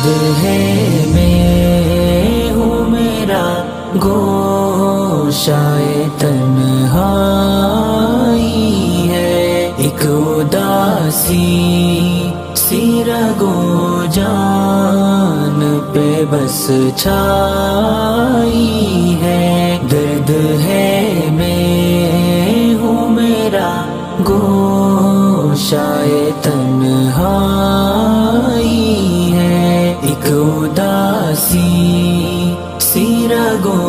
درد ہے میں ہوں میرا گوشائے تنہائی ہے، ایک اداسی سی رگو جان پہ بس چھائی ہے، درد ہے میں ہوں میرا گوشائے تنہائی ہے، ایک اداسی سی رگو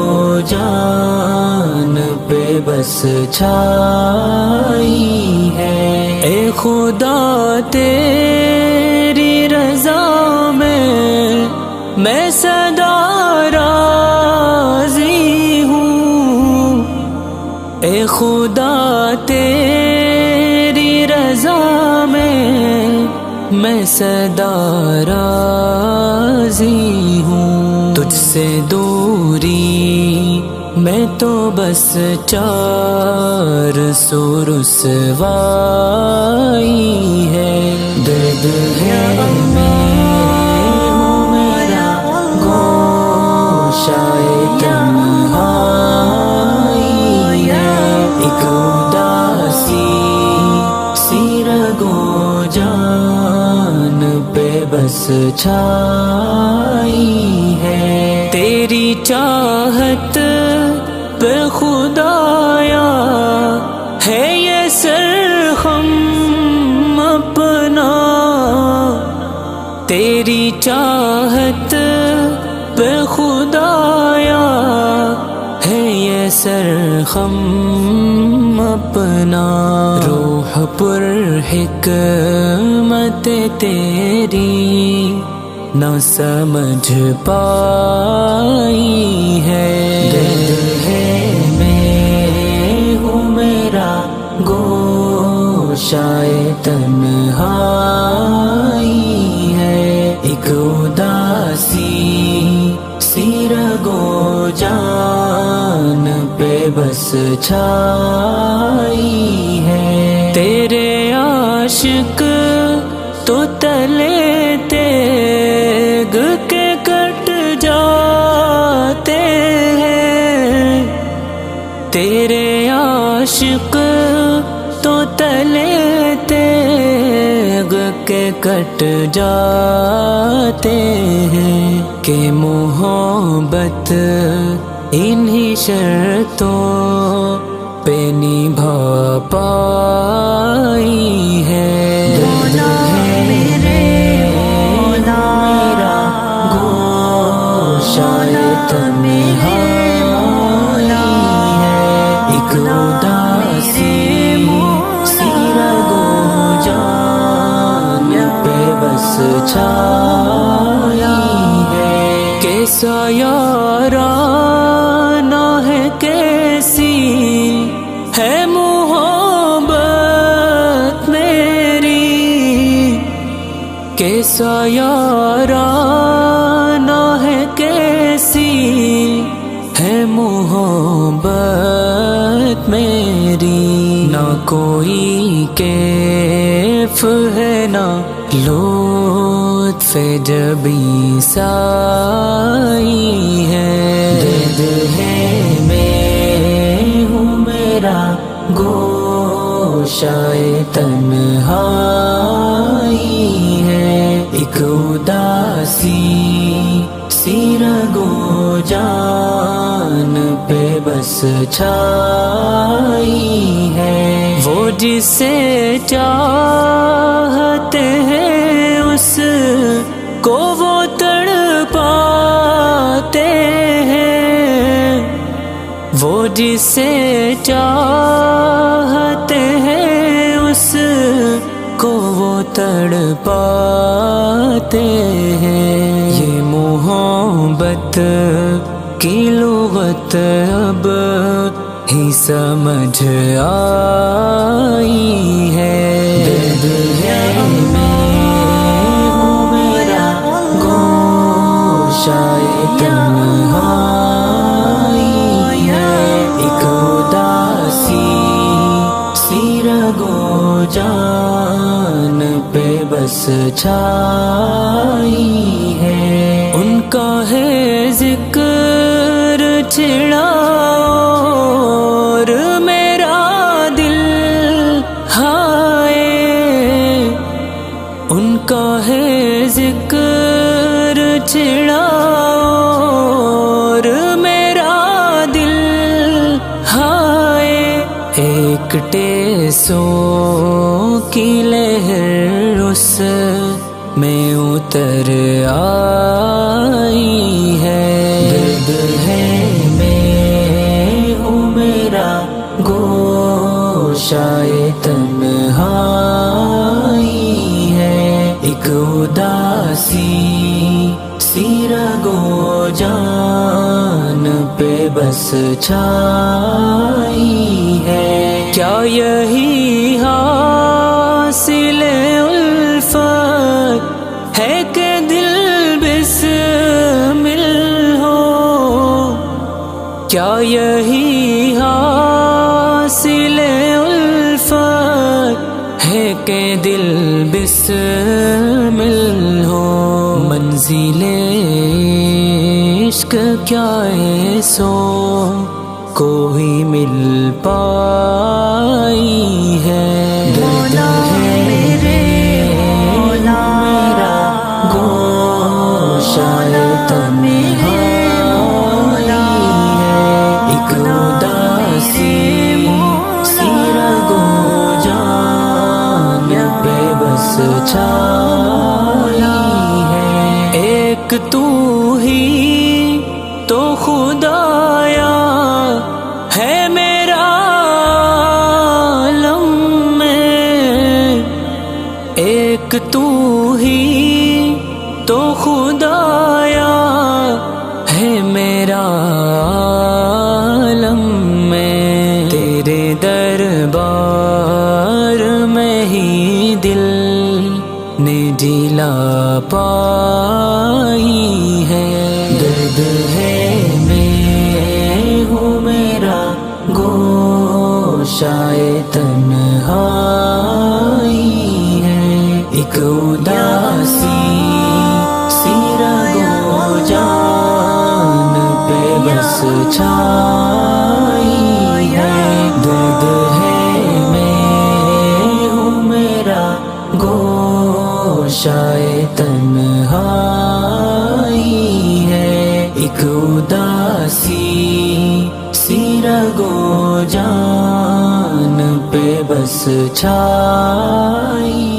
جان پہ بس چھائی ہے، اے خدا تیری رضا میں سدا راضی ہوں، اے خدا تیری رضا میں سدا راضی ہوں، تجھ سے دوری میں تو بس چار سو رسوائی ہے، درد ہے میں ہوں میرا گوشائے تنہائی ہے، ایک اداسی سی رگو جان پہ بس چھائی ہے، تیری چاہت پہ خدایا ہے یہ سرخم اپنا، تیری چاہت پہ خدایا ہے یہ سرخم اپنا، روح پر حکمت تیری نہ سمجھ پائی ہے، درد ہے میں ہوں میرا گوشائے تنہائی ہے، ایک اداسی سی رگو جان پہ بس چھائی ہے، تیرے عاشق تو تلے تیگ کے کٹ جاتے ہیں، تیرے عاشق تو تلے تیگ کے کٹ جاتے ہیں، کہ محبت انہی شرطوں پہ نبھا پائی ہے، درد ہے میرا گوشائے تنہائی ہے، ایک اداسی سی رگو جان پہ بس چھائی ہے، کیسا یارانہ ہے کیسی ہے محبت میری، کیسا یارانہ ہے کیسی ہے محبت میری، نہ کوئی کیف ہے نہ لطف جبی سائی ہے، درد ہے میں ہوں میرا گوشائے تنہائی ہے، ایک اداسی سی رگو جان پہ بس چھائی ہے، وہ جسے چاہتے ہیں اس کو وہ تڑپاتے ہیں، وہ جسے چاہتے ہیں اس کو وہ تڑپاتے ہیں، یہ محبت کی لغت اب ہی سمجھ آئی ہے، درد ہے میں ہوں میرا گوشائے تنہائی ہے، ایک اداسی سی رگو جان پہ بس چھائی ہے۔ چھڑا اور میرا دل ہائے، ان کا ہے ذکر چھڑا اور میرا دل ہائے، ایک ٹیسوں کی لہر اس میں اتر آئی ہے، درد ہے میں ہوں میرا گوشائے تنہائی ہے، ایک اداسی سی رگو جان پہ بس چھائی ہے، کیا یہی حاصل الفت ہے کہ دل بسمل ہو، کیا یہی حاصل الفت ہے کہ دل بسمل ہو، منزل عشق کیا ایسو کوئی مل پائی ہے، درد ہے میرا گوشائے تنہائی ہے، ایک اداسی سی رگو جان پہ بس چھائی ہے، ایک تو ہی تو خدایا ہے میرا عالم میں، ایک تو ہی تو خدایا ہے میرا عالم میں، تیرے دربار میں ہی دل نے ڈھیلا پائی ہے، درد ہے میں ہوں میرا گوشائے تنہائی ہے، ایک اداسی سی رگو جان پہ بس چھائی ہے، درد ہے میں ہوں میرا گوشائے تنہائی ہے، ایک اداسی سی رگو جان پہ بس چھائی